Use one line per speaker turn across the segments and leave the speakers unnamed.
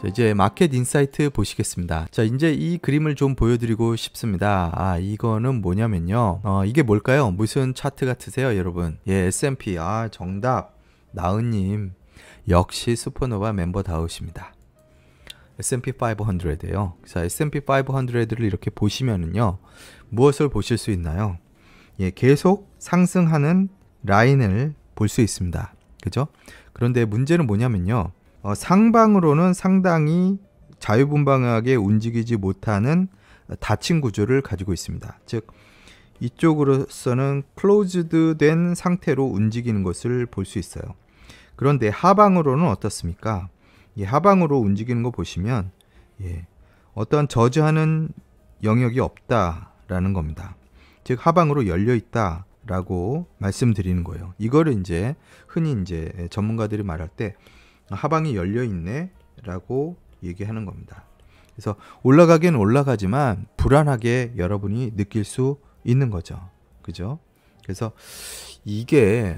자, 이제 마켓 인사이트 보시겠습니다. 자, 이제 이 그림을 좀 보여드리고 싶습니다. 이거는 뭐냐면요. 이게 뭘까요? 무슨 차트 같으세요, 여러분? 예, S&P. 정답. 나은님. 역시 슈퍼노바 멤버다우십니다. S&P 500에요. 자, S&P 500를 이렇게 보시면은요. 무엇을 보실 수 있나요? 예, 계속 상승하는 라인을 볼 수 있습니다. 그죠? 그런데 문제는 뭐냐면요. 상방으로는 상당히 자유분방하게 움직이지 못하는 닫힌 구조를 가지고 있습니다. 즉 이쪽으로서는 클로즈드 된 상태로 움직이는 것을 볼 수 있어요. 그런데 하방으로는 어떻습니까? 하방으로 움직이는 거 보시면 어떤 저지하는 영역이 없다라는 겁니다. 즉 하방으로 열려 있다라고 말씀드리는 거예요. 이거를 이제 흔히 이제 전문가들이 말할 때 하방이 열려 있네라고 얘기하는 겁니다. 그래서 올라가긴 올라가지만 불안하게 여러분이 느낄 수 있는 거죠. 그죠? 그래서 이게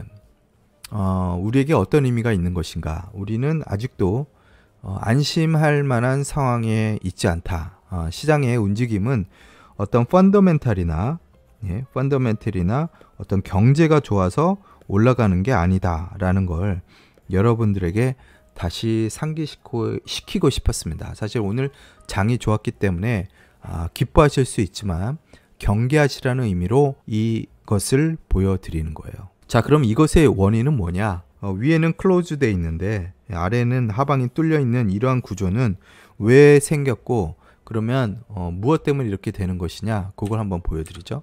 우리에게 어떤 의미가 있는 것인가? 우리는 아직도 안심할 만한 상황에 있지 않다. 시장의 움직임은 어떤 펀더멘탈이나 어떤 경제가 좋아서 올라가는 게 아니다라는 걸 여러분들에게 다시 상기시키고 싶었습니다. 사실 오늘 장이 좋았기 때문에 기뻐하실 수 있지만 경계하시라는 의미로 이것을 보여드리는 거예요. 자, 그럼 이것의 원인은 뭐냐? 위에는 클로즈 돼 있는데 아래는 하방이 뚫려 있는 이러한 구조는 왜 생겼고 그러면 무엇 때문에 이렇게 되는 것이냐? 그걸 한번 보여드리죠.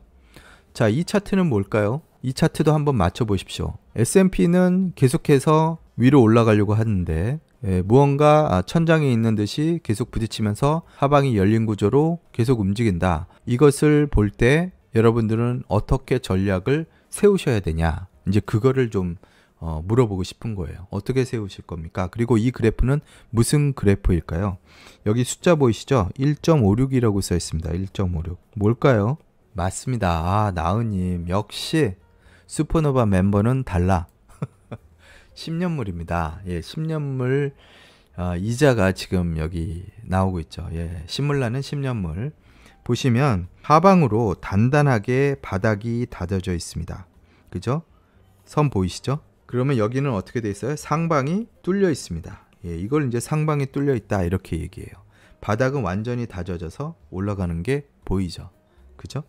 자, 이 차트는 뭘까요? 이 차트도 한번 맞춰 보십시오. S&P는 계속해서 위로 올라가려고 하는데 무언가 천장에 있는 듯이 계속 부딪히면서 하방이 열린 구조로 계속 움직인다. 이것을 볼 때 여러분들은 어떻게 전략을 세우셔야 되냐? 이제 그거를 좀 물어보고 싶은 거예요. 어떻게 세우실 겁니까? 그리고 이 그래프는 무슨 그래프일까요? 여기 숫자 보이시죠? 1.56이라고 써 있습니다. 1.56. 뭘까요? 맞습니다. 나은님 역시 슈퍼노바 멤버는 달라. 10년물입니다. 예, 10년물 이자가 지금 여기 나오고 있죠. 예, 신물나는 10년물. 보시면 하방으로 단단하게 바닥이 닫아져 있습니다. 그죠? 선 보이시죠? 그러면 여기는 어떻게 돼 있어요? 상방이 뚫려 있습니다. 예, 이걸 이제 상방이 뚫려 있다 이렇게 얘기해요. 바닥은 완전히 닫아져서 올라가는 게 보이죠. 그죠?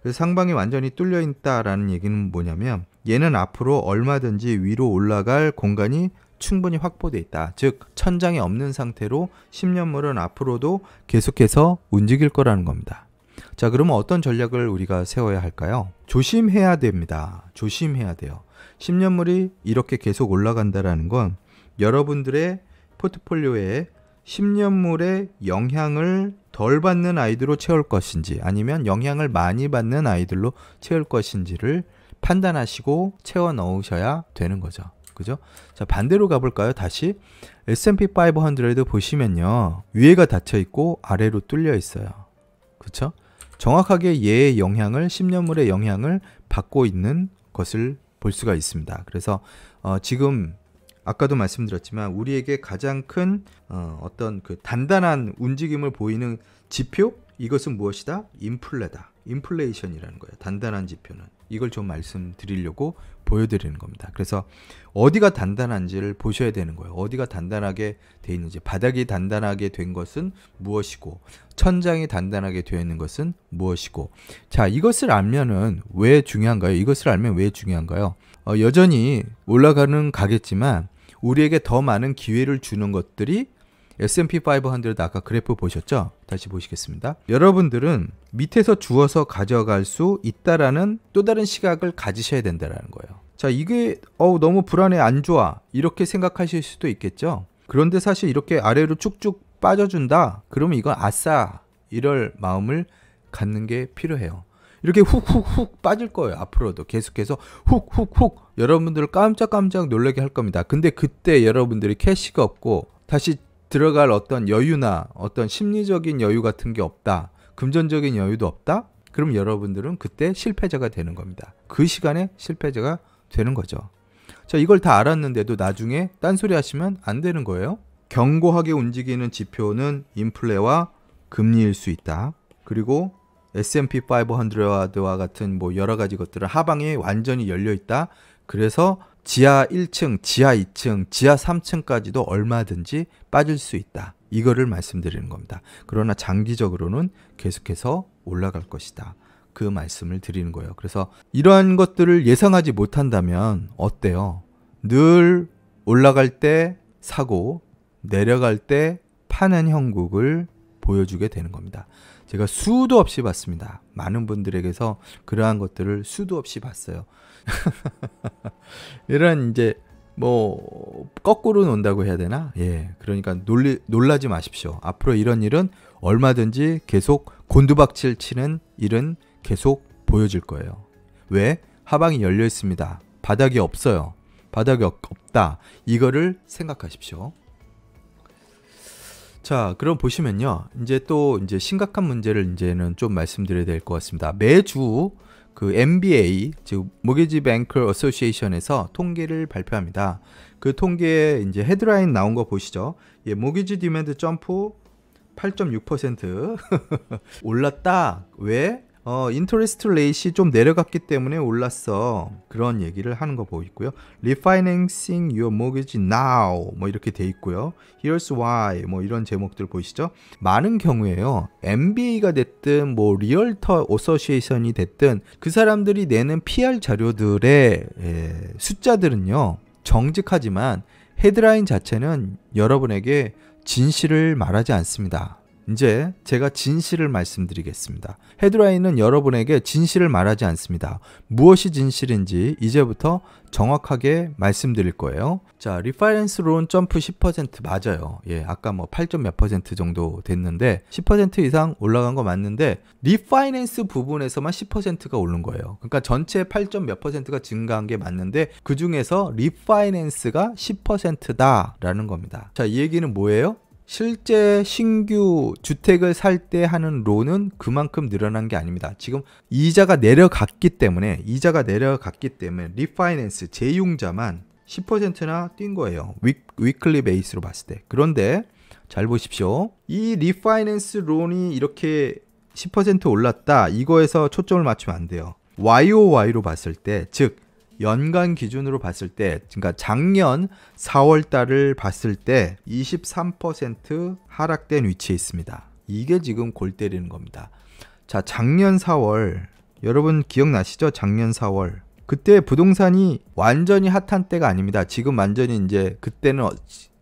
그래서 상방이 완전히 뚫려 있다라는 얘기는 뭐냐면 얘는 앞으로 얼마든지 위로 올라갈 공간이 충분히 확보되어 있다. 즉 천장이 없는 상태로 10년물은 앞으로도 계속해서 움직일 거라는 겁니다. 자, 그러면 어떤 전략을 우리가 세워야 할까요? 조심해야 됩니다. 조심해야 돼요. 10년물이 이렇게 계속 올라간다라는 건 여러분들의 포트폴리오에 10년물의 영향을 덜 받는 아이들로 채울 것인지 아니면 영향을 많이 받는 아이들로 채울 것인지를 판단하시고 채워 넣으셔야 되는 거죠. 그죠? 자, 반대로 가볼까요? 다시 S&P 500 보시면요. 위에가 닫혀 있고 아래로 뚫려 있어요. 그쵸? 정확하게 얘의 영향을 10년물의 영향을 받고 있는 것을 볼 수가 있습니다. 그래서 지금 아까도 말씀드렸지만 우리에게 가장 큰 어떤 그 단단한 움직임을 보이는 지표 이것은 무엇이다? 인플레다. 인플레이션이라는 거예요. 단단한 지표는. 이걸 좀 말씀드리려고 보여드리는 겁니다. 그래서 어디가 단단한지를 보셔야 되는 거예요. 어디가 단단하게 돼 있는지. 바닥이 단단하게 된 것은 무엇이고 천장이 단단하게 되어 있는 것은 무엇이고. 자, 이것을 알면은 왜 중요한가요? 이것을 알면 왜 중요한가요? 여전히 올라가는 가겠지만 우리에게 더 많은 기회를 주는 것들이 S&P 500 아까 그래프 보셨죠? 다시 보시겠습니다. 여러분들은 밑에서 주워서 가져갈 수 있다라는 또 다른 시각을 가지셔야 된다는 거예요. 자, 이게 너무 불안해, 안 좋아 이렇게 생각하실 수도 있겠죠. 그런데 사실 이렇게 아래로 쭉쭉 빠져준다 그러면 이건 아싸 이럴 마음을 갖는 게 필요해요. 이렇게 훅훅훅 빠질 거예요. 앞으로도 계속해서 훅훅훅 여러분들을 깜짝깜짝 놀라게 할 겁니다. 근데 그때 여러분들이 캐시가 없고 다시 들어갈 어떤 여유나 어떤 심리적인 여유 같은 게 없다. 금전적인 여유도 없다. 그럼 여러분들은 그때 실패자가 되는 겁니다. 그 시간에 실패자가 되는 거죠. 자, 이걸 다 알았는데도 나중에 딴소리 하시면 안 되는 거예요. 견고하게 움직이는 지표는 인플레와 금리일 수 있다. 그리고 S&P 500와 같은 뭐 여러 가지 것들은 하방이 완전히 열려 있다. 그래서 지하 1층, 지하 2층, 지하 3층까지도 얼마든지 빠질 수 있다. 이거를 말씀드리는 겁니다. 그러나 장기적으로는 계속해서 올라갈 것이다. 그 말씀을 드리는 거예요. 그래서 이러한 것들을 예상하지 못한다면 어때요? 늘 올라갈 때 사고 내려갈 때 파는 형국을 보여주게 되는 겁니다. 제가 수도 없이 봤습니다. 많은 분들에게서 그러한 것들을 수도 없이 봤어요. 이런 이제 뭐 거꾸로 논다고 해야 되나? 예, 그러니까 놀라지 마십시오. 앞으로 이런 일은 얼마든지 계속 곤두박질 치는 일은 계속 보여질 거예요. 왜? 하방이 열려 있습니다. 바닥이 없어요. 바닥이 없다. 이거를 생각하십시오. 자, 그럼 보시면요. 이제 또 이제 심각한 문제를 이제는 좀 말씀드려야 될 것 같습니다. 매주 그 MBA, 즉 모기지 뱅커 어소시에이션에서 통계를 발표합니다. 그 통계에 이제 헤드라인 나온 거 보시죠. 예, 모기지 디맨드 점프 8.6% 올랐다. 왜? 인터레스트 레이시 좀 내려갔기 때문에 올랐어. 그런 얘기를 하는 거 보이고요. Refinancing your mortgage now 뭐 이렇게 돼 있고요. Here's why 뭐 이런 제목들 보이시죠? 많은 경우에요. MBA가 됐든 뭐 리얼터 어소시에이션이 됐든 그 사람들이 내는 PR 자료들의 숫자들은요. 정직하지만 헤드라인 자체는 여러분에게 진실을 말하지 않습니다. 이제 제가 진실을 말씀드리겠습니다. 헤드라인은 여러분에게 진실을 말하지 않습니다. 무엇이 진실인지 이제부터 정확하게 말씀드릴 거예요. 자, 리파이낸스 론 점프 10% 맞아요. 예, 아까 뭐 8점 몇 % 정도 됐는데 10% 이상 올라간 거 맞는데 리파이낸스 부분에서만 10%가 오른 거예요. 그러니까 전체 8점 몇 %가 증가한 게 맞는데 그 중에서 리파이낸스가 10%다라는 겁니다. 자, 이 얘기는 뭐예요? 실제 신규 주택을 살 때 하는 론은 그만큼 늘어난 게 아닙니다. 지금 이자가 내려갔기 때문에 리파이낸스 재융자만 10%나 뛴 거예요. 위클리 베이스로 봤을 때. 그런데 잘 보십시오. 이 리파이낸스 론이 이렇게 10% 올랐다. 이거에서 초점을 맞추면 안 돼요. YOY로 봤을 때, 즉 연간 기준으로 봤을 때, 그러니까 작년 4월 달을 봤을 때 23% 하락된 위치에 있습니다. 이게 지금 골 때리는 겁니다. 자, 작년 4월 여러분 기억나시죠? 작년 4월 그때 부동산이 완전히 핫한 때가 아닙니다. 지금 완전히 이제 그때는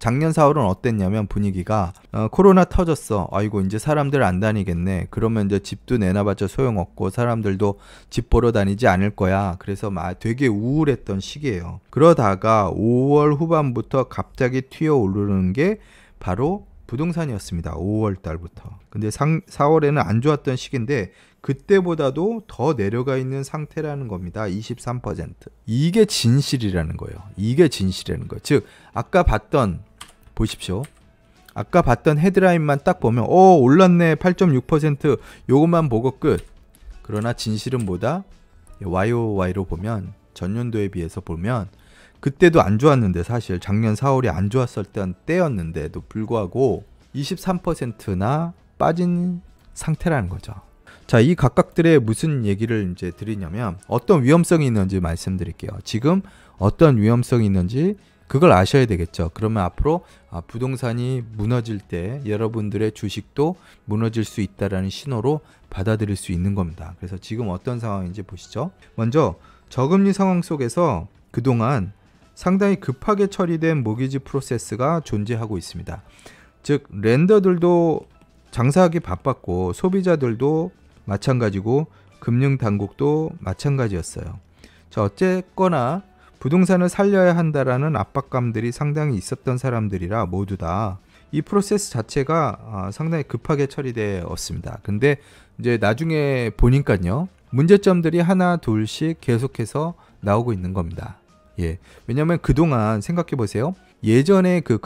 작년 4월은 어땠냐면 분위기가 코로나 터졌어. 아이고 이제 사람들 안 다니겠네. 그러면 이제 집도 내놔봤자 소용없고 사람들도 집 보러 다니지 않을 거야. 그래서 막 되게 우울했던 시기예요. 그러다가 5월 후반부터 갑자기 튀어오르는 게 바로 부동산이었습니다. 5월 달부터. 근데 4월에는 안 좋았던 시기인데 그때보다도 더 내려가 있는 상태라는 겁니다. 23%. 이게 진실이라는 거예요. 이게 진실이라는 거예요. 즉 아까 봤던 보십시오. 아까 봤던 헤드라인만 딱 보면 올랐네 8.6% 요것만 보고 끝. 그러나 진실은 뭐다? YOY로 보면 전년도에 비해서 보면 그때도 안 좋았는데 사실 작년 4월이 안 좋았을 때였는데도 불구하고 23%나 빠진 상태라는 거죠. 자, 이 각각들의 무슨 얘기를 이제 드리냐면 어떤 위험성이 있는지 말씀드릴게요. 지금 어떤 위험성이 있는지 그걸 아셔야 되겠죠. 그러면 앞으로 부동산이 무너질 때 여러분들의 주식도 무너질 수 있다라는 신호로 받아들일 수 있는 겁니다. 그래서 지금 어떤 상황인지 보시죠. 먼저 저금리 상황 속에서 그동안 상당히 급하게 처리된 모기지 프로세스가 존재하고 있습니다. 즉 렌더들도 장사하기 바빴고 소비자들도 마찬가지고 금융당국도 마찬가지였어요. 자, 어쨌거나 부동산을 살려야 한다라는 압박감들이 상당히 있었던 사람들이라 모두 다 이 프로세스 자체가 상당히 급하게 처리되었습니다. 근데 이제 나중에 보니까요. 문제점들이 하나 둘씩 계속해서 나오고 있는 겁니다. 예. 왜냐하면 그동안 생각해 보세요. 예전에 그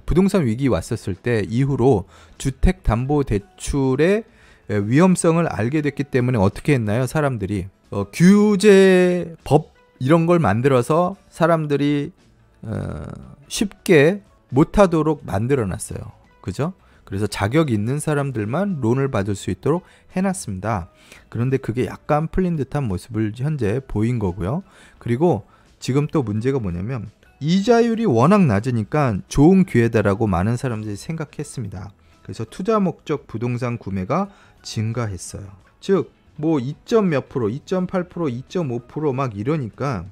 부동산 위기 왔었을 때 이후로 주택담보대출의 위험성을 알게 됐기 때문에 어떻게 했나요? 사람들이 규제법 이런 걸 만들어서 사람들이 쉽게 못하도록 만들어놨어요. 그죠? 그래서 자격 있는 사람들만 론을 받을 수 있도록 해놨습니다. 그런데 그게 약간 풀린 듯한 모습을 현재 보인 거고요. 그리고 지금 또 문제가 뭐냐면 이자율이 워낙 낮으니까 좋은 기회다라고 많은 사람들이 생각했습니다. 그래서 투자 목적 부동산 구매가 증가했어요. 즉 뭐 2점 몇 프로, 2.8%, 2.5% 막 이러니까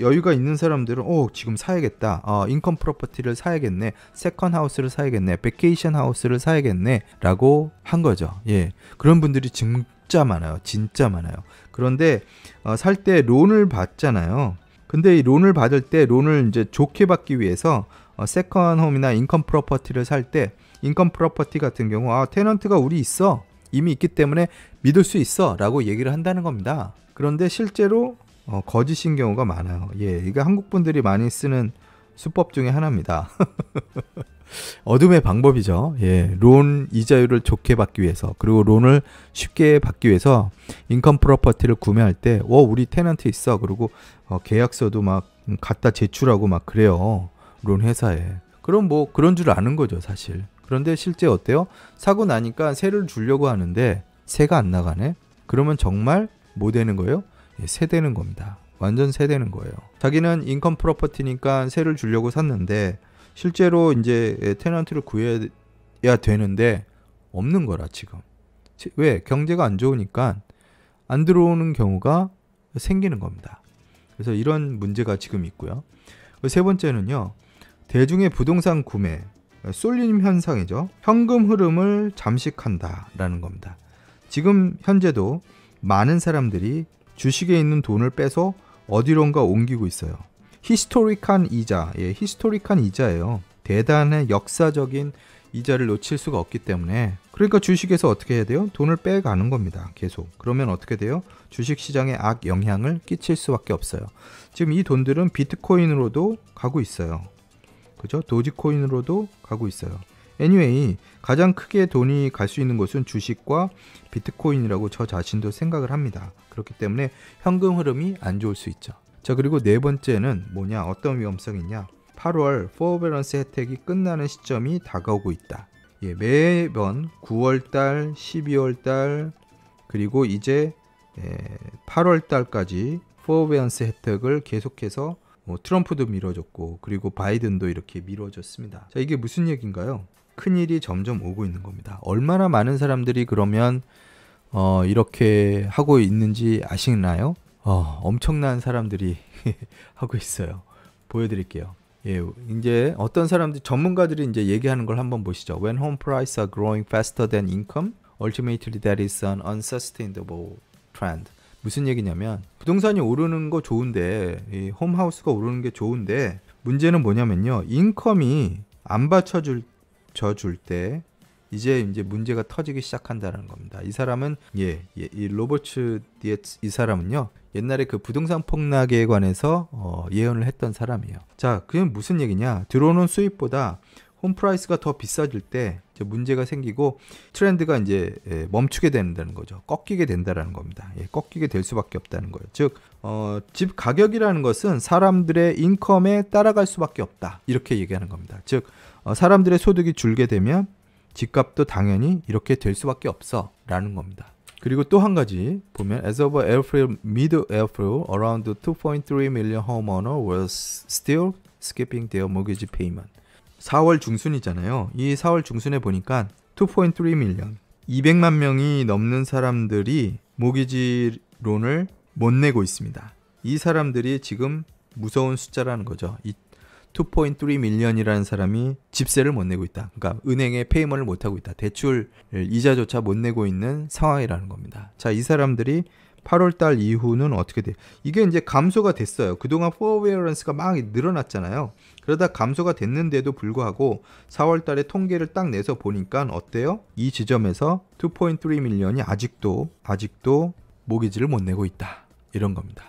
여유가 있는 사람들은 지금 사야겠다. 인컴 프로퍼티를 사야겠네. 세컨 하우스를 사야겠네. 베케이션 하우스를 사야겠네. 라고 한 거죠. 예. 그런 분들이 진짜 많아요. 진짜 많아요. 그런데 살 때 론을 받잖아요. 근데 이 론을 받을 때 론을 이제 좋게 받기 위해서 세컨 홈이나 인컴 프로퍼티를 살 때 인컴 프로퍼티 같은 경우 테넌트가 우리 있어. 이미 있기 때문에 믿을 수 있어. 라고 얘기를 한다는 겁니다. 그런데 실제로 거짓인 경우가 많아요. 예, 이게 한국 분들이 많이 쓰는 수법 중에 하나입니다. 어둠의 방법이죠. 예, 론 이자율을 좋게 받기 위해서, 그리고 론을 쉽게 받기 위해서 인컴 프로퍼티를 구매할 때, 우리 테넌트 있어. 그리고 계약서도 막 갖다 제출하고 막 그래요. 론 회사에. 그럼 뭐 그런 줄 아는 거죠, 사실. 그런데 실제 어때요? 사고 나니까 세를 주려고 하는데 세가 안 나가네. 그러면 정말 뭐 되는 거예요? 세 되는 겁니다. 완전 세 되는 거예요. 자기는 인컴 프로퍼티니까 세를 주려고 샀는데 실제로 이제 테넌트를 구해야 되는데 없는 거라 지금. 왜? 경제가 안 좋으니까 안 들어오는 경우가 생기는 겁니다. 그래서 이런 문제가 지금 있고요. 세 번째는요. 대중의 부동산 구매, 쏠림 현상이죠. 현금 흐름을 잠식한다라는 겁니다. 지금 현재도 많은 사람들이 주식에 있는 돈을 빼서 어디론가 옮기고 있어요. 히스토릭한 이자, 히스토릭한 이자예요. 대단한 역사적인 이자를 놓칠 수가 없기 때문에, 그러니까 주식에서 어떻게 해야 돼요? 돈을 빼가는 겁니다. 계속. 그러면 어떻게 돼요? 주식시장에 악 영향을 끼칠 수밖에 없어요. 지금 이 돈들은 비트코인으로도 가고 있어요. 그죠? 도지코인으로도 가고 있어요. anyway, 가장 크게 돈이 갈 수 있는 곳은 주식과 비트코인이라고 저 자신도 생각을 합니다. 그렇기 때문에 현금 흐름이 안 좋을 수 있죠. 자, 그리고 네 번째는 뭐냐? 어떤 위험성이 있냐? 8월 포어베런스 혜택이 끝나는 시점이 다가오고 있다. 예, 매번 9월달, 12월달, 그리고 이제 8월달까지 포어베런스 혜택을 계속해서 트럼프도 미뤄졌고, 그리고 바이든도 이렇게 미뤄졌습니다. 자, 이게 무슨 얘기인가요? 큰일이 점점 오고 있는 겁니다. 얼마나 많은 사람들이 그러면 이렇게 하고 있는지 아시나요? 엄청난 사람들이 하고 있어요. 보여드릴게요. 예, 이제 어떤 사람들, 전문가들이 이제 얘기하는 걸 한번 보시죠. When home prices are growing faster than income, ultimately that is an unsustainable trend. 무슨 얘기냐면, 부동산이 오르는 거 좋은데, 이 홈하우스가 오르는 게 좋은데, 문제는 뭐냐면요, 인컴이 안 받쳐줄 때 이제 문제가 터지기 시작한다는 겁니다. 이 사람은 이 로버츠 디에츠, 이 사람은요, 옛날에 그 부동산 폭락에 관해서 예언을 했던 사람이에요. 자, 그게 무슨 얘기냐? 들어오는 수입보다 홈 프라이스가 더 비싸질 때 이제 문제가 생기고 트렌드가 이제 멈추게 된다는 거죠. 꺾이게 된다라는 겁니다. 꺾이게 될 수밖에 없다는 거예요. 즉, 집 가격이라는 것은 사람들의 인컴에 따라갈 수밖에 없다. 이렇게 얘기하는 겁니다. 즉, 사람들의 소득이 줄게 되면 집값도 당연히 이렇게 될 수밖에 없어 라는 겁니다. 그리고 또 한 가지 보면, as of April, mid-April, around 2.3 million homeowners were still skipping their mortgage payment. 4월 중순이잖아요. 이 4월 중순에 보니까 2.3 million, 200만 명이 넘는 사람들이 모기지 론을 못 내고 있습니다. 이 사람들이 지금 무서운 숫자라는 거죠. 이 2.3 million이라는 사람이 집세를 못 내고 있다. 그러니까 은행에 페이먼을 못 하고 있다. 대출 이자조차 못 내고 있는 상황이라는 겁니다. 자, 이 사람들이 8월 달 이후는 어떻게 돼요? 이게 이제 감소가 됐어요. 그동안 포어베런스가 막 늘어났잖아요. 그러다 감소가 됐는데도 불구하고 4월 달에 통계를 딱 내서 보니까 어때요? 이 지점에서 2.3 million이 아직도 모기지를 못 내고 있다. 이런 겁니다.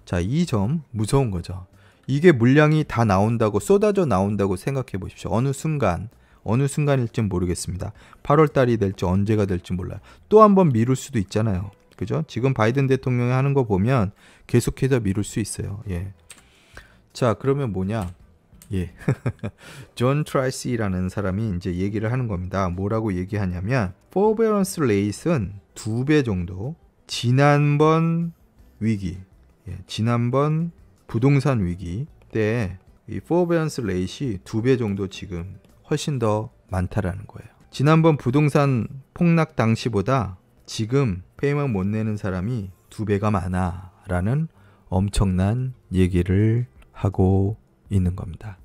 자, 이 점 무서운 거죠. 이게 물량이 다 나온다고, 쏟아져 나온다고 생각해 보십시오. 어느 순간일지 모르겠습니다. 8월 달이 될지 언제가 될지 몰라요. 또 한 번 미룰 수도 있잖아요. 그죠? 지금 바이든 대통령이 하는 거 보면 계속해서 미룰 수 있어요. 예. 자, 그러면 뭐냐? 예. 존 트라이시라는 사람이 이제 얘기를 하는 겁니다. 뭐라고 얘기하냐면 forbearance rate은 2배 정도 지난번 위기, 지난번 부동산 위기 때 이 forbearance rate이 2배 정도 지금 훨씬 더 많다라는 거예요. 지난번 부동산 폭락 당시보다 지금 페이먼트 못 내는 사람이 2배가 많아라는 엄청난 얘기를 하고 있는 겁니다.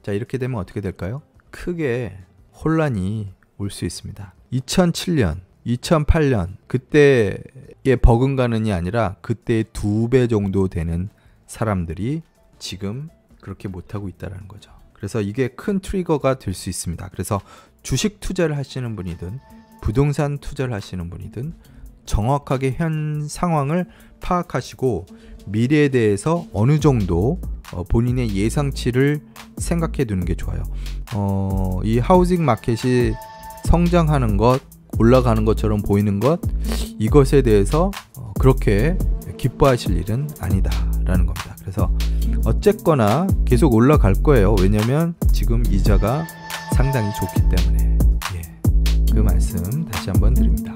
자, 이렇게 되면 어떻게 될까요? 크게 혼란이 올 수 있습니다. 2007년, 2008년 그때의 버금가는이 아니라 그때의 2배 정도 되는 사람들이 지금 그렇게 못하고 있다는 거죠. 그래서 이게 큰 트리거가 될 수 있습니다. 그래서 주식 투자를 하시는 분이든 부동산 투자를 하시는 분이든 정확하게 현 상황을 파악하시고 미래에 대해서 어느 정도 본인의 예상치를 생각해 두는 게 좋아요. 이 하우징 마켓이 성장하는 것, 올라가는 것처럼 보이는 것, 이것에 대해서 그렇게 기뻐하실 일은 아니다라는 겁니다. 그래서 어쨌거나 계속 올라갈 거예요. 왜냐하면 지금 이자가 상당히 좋기 때문에. 그 말씀 다시 한번 드립니다.